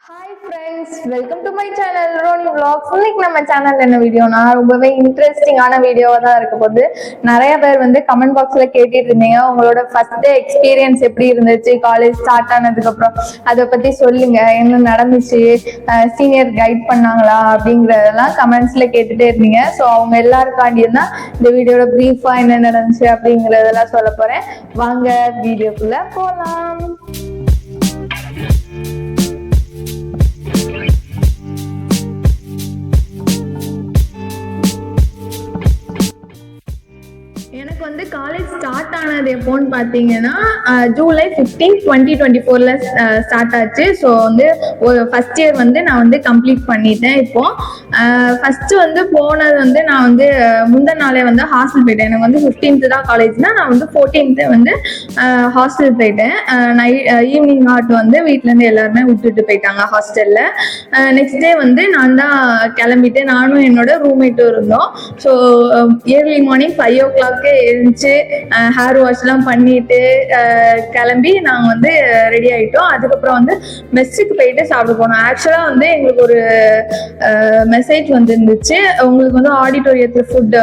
Hi friends, welcome to my channel Roni vlogs. இன்னைக்கு நம்ம சேனல்ல என்ன வீடியோனா ரொம்பவே இன்ட்ரெஸ்டிங்கான வீடியோவா தான் இருக்க போகுது. நிறைய பேர் கமெண்ட் பாக்ஸ்ல கேட்டுட்டு இருந்தீங்க, உங்களோட ஃபர்ஸ்ட் டே எக்ஸ்பீரியன்ஸ் எப்படி இருந்துச்சு, காலேஜ் ஸ்டார்ட் ஆனதுக்கு அப்புறம் அதை பத்தி சொல்லுங்க, என்ன நடந்துச்சு, சீனியர் கைட் பண்ணாங்களா அப்படிங்கறதெல்லாம் கமெண்ட்ஸ்ல கேட்டுட்டே இருந்தீங்க. ஸோ அவங்க எல்லாருக்காண்டியும் தான் இந்த வீடியோட பிரீஃபா என்ன நடந்துச்சு அப்படிங்கறதெல்லாம் சொல்ல போறேன். வாங்க வீடியோக்குள்ள போலாம். எனக்கு காலேஜ் ஸ்டார்ட் ஆனது எப்போன்னு பார்த்தீங்கன்னா ஜூலை 15, 2024 ஸ்டார்ட் ஆச்சு. ஸோ ஒரு ஃபர்ஸ்ட் இயர் நான் கம்ப்ளீட் பண்ணிட்டேன். இப்போ ஃபர்ஸ்ட் போனது நான் முந்தின நாளே ஹாஸ்டல் போயிட்டேன். எனக்கு 15th தான் காலேஜ்னா, நான் 14th ஹாஸ்டல் போயிட்டேன். ஈவினிங் ஆட் வீட்டிலேருந்து எல்லாருமே விட்டுட்டு போயிட்டாங்க ஹாஸ்டல்ல. நெக்ஸ்ட் டே நான் தான் கிளம்பிட்டு, நானும் என்னோட ரூம்மேட்டும் இருந்தோம். ஸோ ஏர்லி மார்னிங் 5 o'clock எழுந்துச்சு, ஹேர் வாஷ் எல்லாம் பண்ணிட்டு கிளம்பி நாங்க ரெடி ஆயிட்டோம். அதுக்கப்புறம் மெஸ்ஸுக்கு போயிட்டு சாப்பிட போனோம். ஆக்சுவலா எங்களுக்கு ஒரு மெசேஜ் இருந்துச்சு, உங்களுக்கு ஆடிட்டோரியத்துல ஃபுட்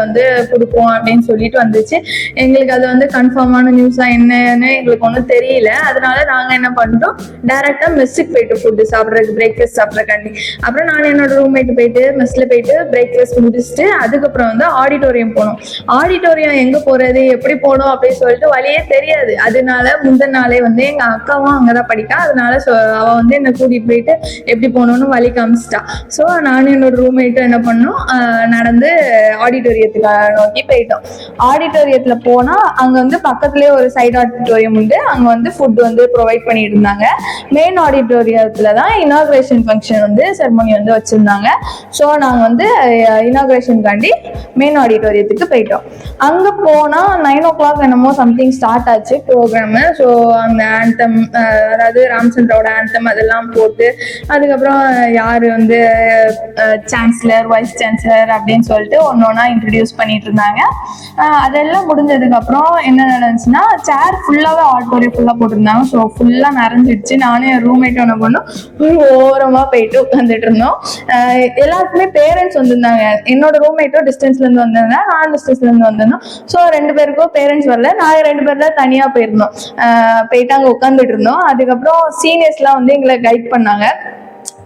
கொடுப்போம் அப்படின்னு சொல்லிட்டு வந்துச்சு. எங்களுக்கு அது கன்ஃபார்மான நியூஸா என்னன்னு எங்களுக்கு ஒன்றும் தெரியல. அதனால நாங்க என்ன பண்ணிட்டோம், டைரக்டா மெஸ்ஸுக்கு போயிட்டு ஃபுட்டு சாப்பிட்றதுக்கு, பிரேக்ஃபாஸ்ட் சாப்பிட்றக்காண்டி. அப்புறம் நான் என்னோட ரூம்மேட் போயிட்டு மெஸ்ல போயிட்டு பிரேக்ஃபாஸ்ட் முடிச்சுட்டு அதுக்கப்புறம் ஆடிட்டோரியம் போனோம். ஆடிட்டோரியம் எங்க போறது, எப்படி போனோம் அப்படின்னு சொல்லிட்டு வழியே தெரியாது. அதனால முந்தின நாளே எங்க அக்காவும் அங்கதான் படிக்கா. அதனால அவ என்னை கூட்டிட்டு போயிட்டு எப்படி போகணும்னு வழி காமிச்சிட்டா. ஸோ நானும் என்னோட ரூம்மேட்டும் என்ன பண்ணோம், நடந்து ஆடிட்டோரியத்துக்கு நோக்கி போயிட்டோம். ஆடிட்டோரியத்துல போனா அங்க பக்கத்துலயே ஒரு சைடு ஆடிட்டோரியம் உண்டு. அங்க ஃபுட் ப்ரொவைட் பண்ணிட்டு இருந்தாங்க. மெயின் ஆடிட்டோரியத்துல தான் இனாகிரேஷன் ஃபங்க்ஷன் செரமனி வச்சிருந்தாங்க. ஸோ நாங்க இனாகிரேஷன் காண்டி மெயின் ஆடிட்டோரியத்துக்கு போயிட்டோம். அங்க போனா 9 o'clock என்னமோ சம்திங் ஸ்டார்ட் ஆச்சு ப்ரோக்ராம். ஸோ அந்த ஆந்தம், அதாவது ராம்சந்திராவோட ஆந்தம் அதெல்லாம் போட்டு, அதுக்கப்புறம் யாரு சான்சலர், வைஸ் சான்சலர் அப்படின்னு சொல்லிட்டு ஒன்னொன்னா இன்ட்ரடியூஸ் பண்ணிட்டு இருந்தாங்க. அதெல்லாம் முடிஞ்சதுக்கு அப்புறம் என்ன நடந்துச்சுன்னா, சேர் ஃபுல்லாவே ஆடிட்டோரியம் ஃபுல்லா போட்டிருந்தாங்க. ஸோ ஃபுல்லா நிறைஞ்சிடுச்சு. நானும் என் ரூம்மேட் ஒன்று பண்ணோம், ஓரமா போயிட்டு உட்காந்துட்டு இருந்தோம். எல்லாருக்குமே பேரண்ட்ஸ் வந்திருந்தாங்க. என்னோட ரூம்மேட்டும் டிஸ்டன்ஸ்ல இருந்து வந்திருந்தேன், நான் டிஸ்டன்ஸ்ல இருந்து வந்திருந்தோம். ஸோ 2 பேருக்கும் பேரண்ட்ஸ் வரல, நாங்க 2 பேர் தான் தனியா போயிருந்தோம். போயிட்டு அங்க உட்காந்துட்டு இருந்தோம். அதுக்கப்புறம் சீனியர்ஸ் எல்லாம் எங்களை கைட் பண்ணாங்க.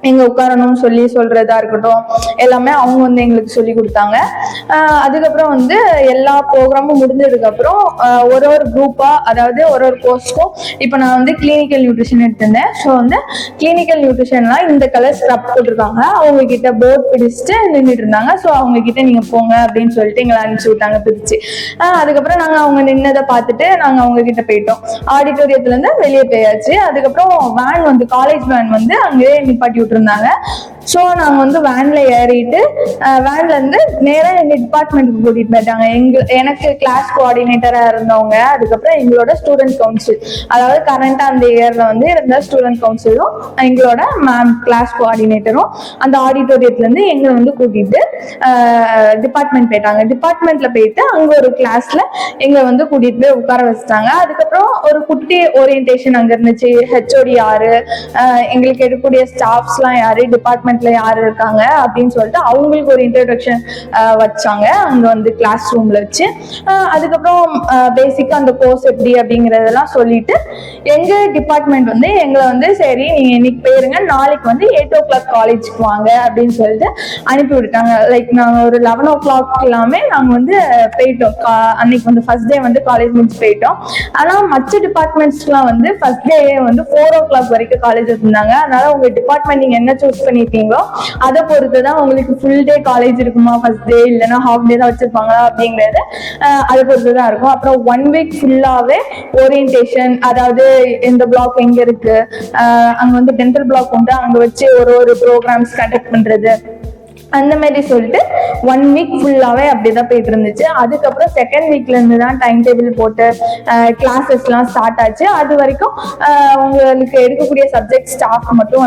எங்க உட்காரணும்னு சொல்றதா இருக்கட்டும், எல்லாமே அவங்க எங்களுக்கு சொல்லி கொடுத்தாங்க. அதுக்கப்புறம் எல்லா ப்ரோக்ராமும் முடிஞ்சதுக்கு அப்புறம் ஒரு குரூப்பா, அதாவது ஒரு கோர்ஸ்க்கும், இப்போ நான் கிளினிக்கல் நியூட்ரிஷன் எடுத்திருந்தேன். ஸோ கிளினிக்கல் நியூட்ரிஷன்லாம் இந்த கலர் ஸ்க்ரப் போட்டிருக்காங்க. அவங்க கிட்ட போர்ட் பிடிச்சிட்டு நின்றுட்டு இருந்தாங்க. ஸோ அவங்க கிட்ட நீங்க போங்க அப்படின்னு சொல்லிட்டு எங்களை அனுப்பிச்சு விட்டாங்க பிரிச்சு. அதுக்கப்புறம் நாங்க அவங்க நின்னதை பார்த்துட்டு நாங்க அவங்க கிட்ட போயிட்டோம். ஆடிட்டோரியத்துல இருந்து வெளியே போயாச்சு. அதுக்கப்புறம் வேன் காலேஜ் வேன் அங்கேயே நிப்பாட்டி இருந்தாங்க. ஸோ நாங்க வேன்ல ஏறிட்டு வேன்ல இருந்து நேரா எங்க டிபார்ட்மெண்ட்டுக்கு கூட்டிட்டு போயிட்டாங்க. எனக்கு கிளாஸ் கோஆர்டினேட்டரா இருந்தவங்க, அதுக்கப்புறம் எங்களோட ஸ்டூடெண்ட் கவுன்சில், அதாவது கரண்டா அந்த இயர்ல இருந்த ஸ்டூடெண்ட் கவுன்சிலும் எங்களோட மேம் கிளாஸ் கோஆர்டினேட்டரும் அந்த ஆடிட்டோரியத்துல இருந்து எங்களை கூட்டிட்டு டிபார்ட்மெண்ட் போயிட்டாங்க. டிபார்ட்மெண்ட்ல போயிட்டு அங்க ஒரு கிளாஸ்ல எங்களை கூட்டிட்டு போய் உட்கார வச்சுட்டாங்க. அதுக்கப்புறம் ஒரு குட்டி ஓரியன்டேஷன் அங்க இருந்துச்சு. ஹெச்ஓடி யாரு, எங்களுக்கு எடுக்கக்கூடிய ஸ்டாஃப்ஸ் யாரு, டிபார்ட்மெண்ட்ல யாரு இருக்காங்க அப்படின்னு சொல்லிட்டு அவங்களுக்கு ஒரு இன்ட்ரோடக்ஷன் வச்சாங்க அங்க கிளாஸ் ரூம்ல வச்சு. அதுக்கப்புறம் பேசிக்கா அந்த கோர்ஸ் எப்படி அப்படிங்கறதெல்லாம் சொல்லிட்டு எங்க டிபார்ட்மெண்ட் எங்களை சரி நீங்க இன்னைக்கு போயிருங்க, நாளைக்கு 8 o'clock காலேஜுக்கு வாங்க அப்படின்னு சொல்லிட்டு அனுப்பி விட்டாங்க. லைக் நாங்க ஒரு 11 o'clock எல்லாமே நாங்க போயிட்டோம். அன்னைக்கு ஃபர்ஸ்ட் டே காலேஜ் முடிச்சு போயிட்டோம். ஆனா மற்ற டிபார்ட்மெண்ட்ஸ்லாம் ஃபர்ஸ்ட் டே 4 o'clock வரைக்கும் காலேஜ் இருந்தாங்க. அதனால உங்க டிபார்ட்மெண்ட் நீங்க என்ன சூஸ் பண்ணிருக்கீங்களோ அதை பொறுத்துதான் உங்களுக்கு ஃபுல் டே காலேஜ் இருக்குமா, ஃபர்ஸ்ட் டே இல்லைன்னா ஹாஃப் டே தான் வச்சிருப்பாங்களா அப்படிங்கிறது அதை பொறுத்துதான் இருக்கும். அப்புறம் 1 week ஃபுல்லாவே ஓரியன்டேஷன், அதாவது இந்த பிளாக் எங்க இருக்கு, அங்க டென்டல் பிளாக் உண்டு, அங்க வச்சு ஒரு ப்ரோக்ராம்ஸ் கண்டக்ட் பண்றது, அந்த மாதிரி சொல்லிட்டு 1 week ஃபுல்லாவே அப்படிதான் போயிட்டு இருந்துச்சு. அதுக்கப்புறம் செகண்ட் வீக்ல இருந்து தான் டைம் டேபிள் போட்டு கிளாஸஸ் எல்லாம் ஸ்டார்ட் ஆச்சு. அது வரைக்கும் உங்களுக்கு எடுக்கக்கூடிய சப்ஜெக்ட் ஸ்டாஃப் மட்டும்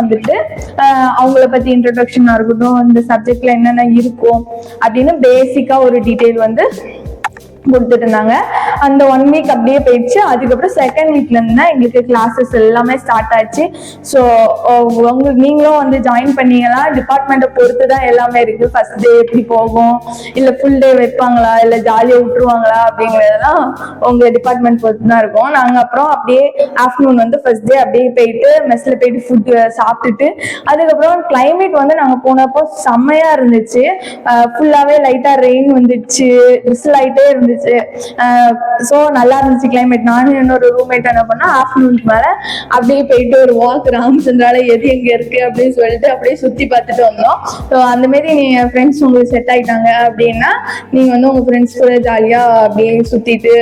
அவங்கள பத்தி இன்ட்ரோடக்ஷனா இருக்கட்டும், இந்த சப்ஜெக்ட்ல என்னென்ன இருக்கும் அப்படின்னு பேசிக்கா ஒரு டீட்டெயில் கொடுத்துட்டு இருந்தாங்க. அந்த 1 வீக் அப்படியே போயிடுச்சு. அதுக்கப்புறம் செகண்ட் வீக்ல இருந்து தான் எங்களுக்கு கிளாஸஸ் எல்லாமே ஸ்டார்ட் ஆச்சு. ஸோ உங்களுக்கு நீங்களும் வந்து ஜாயின் பண்ணீங்களா? டிபார்ட்மெண்ட்டை பொறுத்து தான் எல்லாமே இருக்கு. ஃபர்ஸ்ட் டே எப்படி போகும், இல்லை ஃபுல் டே வைப்பாங்களா, இல்லை ஜாலியாக விட்டுருவாங்களா அப்படிங்கிறதெல்லாம் உங்க டிபார்ட்மெண்ட் பொறுத்து தான் இருக்கும். நாங்கள் அப்புறம் அப்படியே ஆஃப்டர்நூன் வந்து ஃபர்ஸ்ட் டே அப்படியே போயிட்டு மெஸ்ல போயிட்டு ஃபுட் சாப்பிட்டுட்டு, அதுக்கப்புறம் கிளைமேட் வந்து நாங்கள் போனப்போ செம்மையா இருந்துச்சு. ஃபுல்லாவே லைட்டா ரெயின் வந்துச்சு, ட்ரிசில் ஆயிட்டே இருந்துச்சு. ஸோ நல்லா இருந்துச்சு கிளைமேட். நானும் என்னோட ரூம்மேட் என்ன பண்ணா ஆஃப்டர்நூனுக்கு மேல அப்படியே போயிட்டு ஒரு வாக் ராமச்சந்திரால எது எங்க இருக்கு அப்படின்னு சொல்லிட்டு அப்படியே சுத்தி பார்த்துட்டு வந்தோம். ஸோ அந்த மாதிரி நீங்க ஃப்ரெண்ட்ஸ் உங்களுக்கு செட் ஆயிட்டாங்க அப்படின்னா நீங்க வந்து உங்க ஃப்ரெண்ட்ஸ் கூட ஜாலியா அப்படியே சுத்திட்டு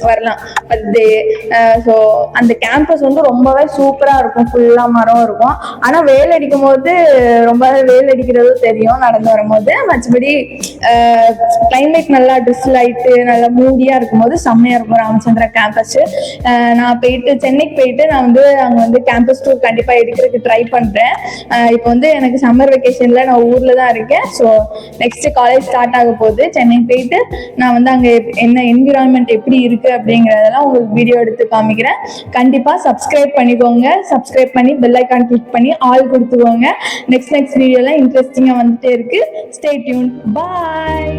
வரலாம். அது ஸோ அந்த கேம்பஸ் வந்து ரொம்பவே சூப்பரா இருக்கும், ஃபுல்லா மரம் இருக்கும். ஆனா வெயில் அடிக்கும் போது ரொம்பவே வெயில் அடிக்கிறதும் தெரியும் நடந்து வரும்போது. மற்றபடி கிளைமேட் நல்லா ட்ரிஸ்ல் ஆயிட்டு நல்லா மூடியா இருக்கும்போது செம்மையா இருக்கும் ராமச்சந்திரா கேம்பஸ். நான் போயிட்டு சென்னைக்கு போயிட்டு நான் வந்து அங்க வந்து கேம்பஸ் டூர் கண்டிப்பா எடுக்கிறதுக்கு ட்ரை பண்றேன். இப்போ வந்து எனக்கு சம்மர் வெக்கேஷன்ல நான் ஊர்ல தான் இருக்கேன். ஸோ நெக்ஸ்ட் காலேஜ் ஸ்டார்ட் ஆக போகுது. சென்னைக்கு போயிட்டு நான் வந்து அங்க என்ன என்விரான்மெண்ட் எப்படி இருக்கு அப்படிங்கறதெல்லாம் உங்களுக்கு வீடியோ எடுத்து காமிக்கிறேன். கண்டிப்பா சப்ஸ்கிரைப் பண்ணிக்கோங்க. சப்ஸ்கிரைப் பண்ணி பெல் ஐக்கான் கிளிக் பண்ணி ஆல் கொடுத்துக்கோங்க. நெக்ஸ்ட் வீடியோல இன்ட்ரெஸ்டிங்கா வந்துட்டே இருக்கு. Stay tune. பாய்.